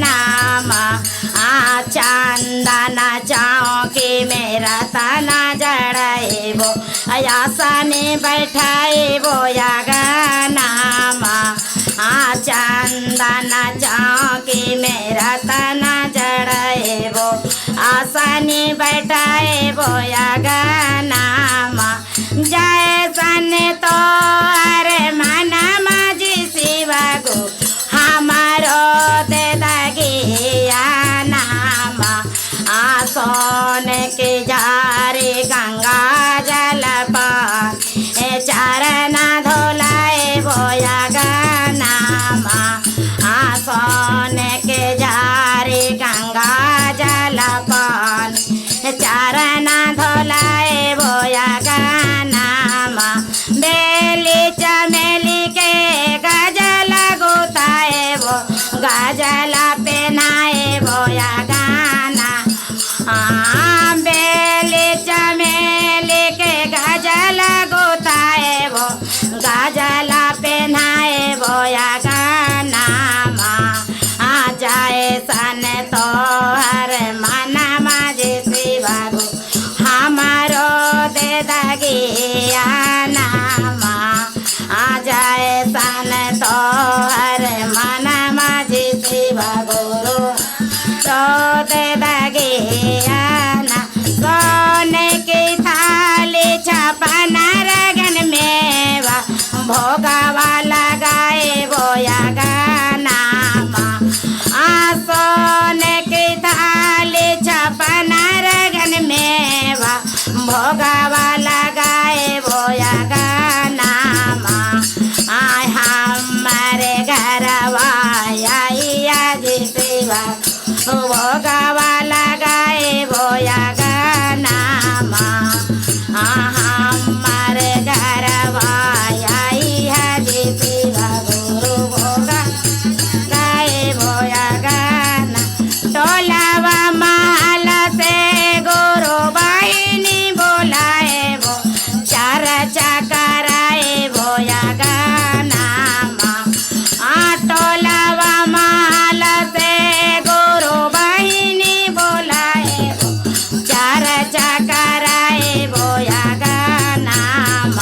नाम चंदन चौकी मेरा तना जड़े वो आसने बैठाए वो नाम चंदन चौकी मेरा तना जड़े वो आसने बैठाए वो नाम जैसन तो अरे मना माजी शिवा गो हमारो दे दगिया नाम सोन के जारे गंगा जल पान चरण धोलाए बोया नाम सोन के जारे गंगा जल पान चरण धोलाए बोया नाम बेली चमेली के गजल गुताए वो गजल पहनाए बोया गाना बेली चमेली के गजल गुताए वो गजल पहनाए बोया गाना जाए सन तो हर मना माजे शिवा गो हमारो दे दगिया नाम जाए सन तो हर मना माजे शिवा गुरु तो दे दगिया ना सोने की थाली छपन रगन मेवा भोगावा लगाए बोया नाम सोने की थाली छपन रगन मेवा भोगावा लगाए बोया नाम हमारे घरवा आज शिवा भोगावा लगाए बोया नाम हमारे घरवा आज शिवा गुरु भोगा गाए बोया गाना टोलावा महल से गुरु बहिनी बोलाए वो चार चकराए बोया नाम टोलावा महल से गुरु बहिनी बोलाए वो चार चकराए बोया नाम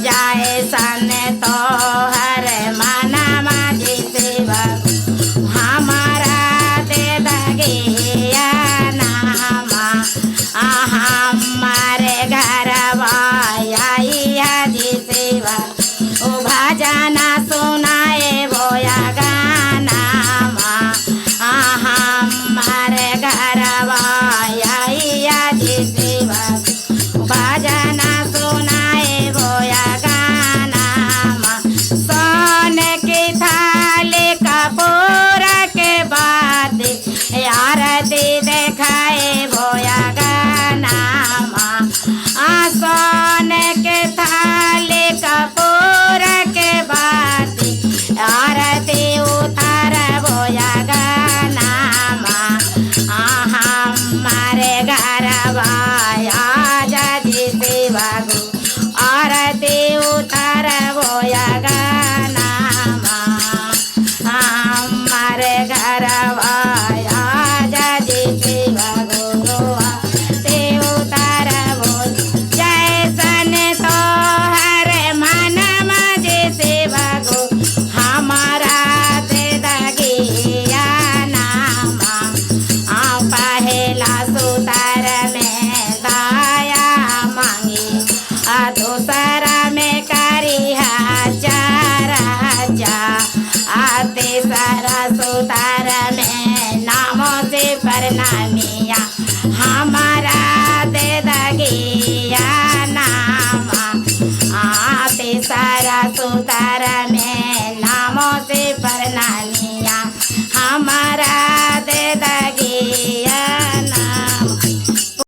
जाए सन तो हर मना माजी शिवा हमारा दे दगिया नाम हमारे घरवा आज शिवा भजना सुनाए बोया नाम हमारे घरवा आज शिवा भजना सुनाए बोया नाम सोन की थाली कपूर के बाद आरती देखाए बोया नाम सोन के थाली कपूर के बाद आरती उतार बोया नाम हमारे घरवा आज शिवा गो आरती उतार बोया नाम हमारे घरवा आज शिवा गुरु आरती उतार बोल जैसन तो हर मन मजे शिवा गो हमारा दे दगिया नाम पहला सुतार में दाया मांगी दूसरा में करी तेसरा सुतार में नामों से प्रणामिया हमारा दे दगिया नाम तेसरा सुतार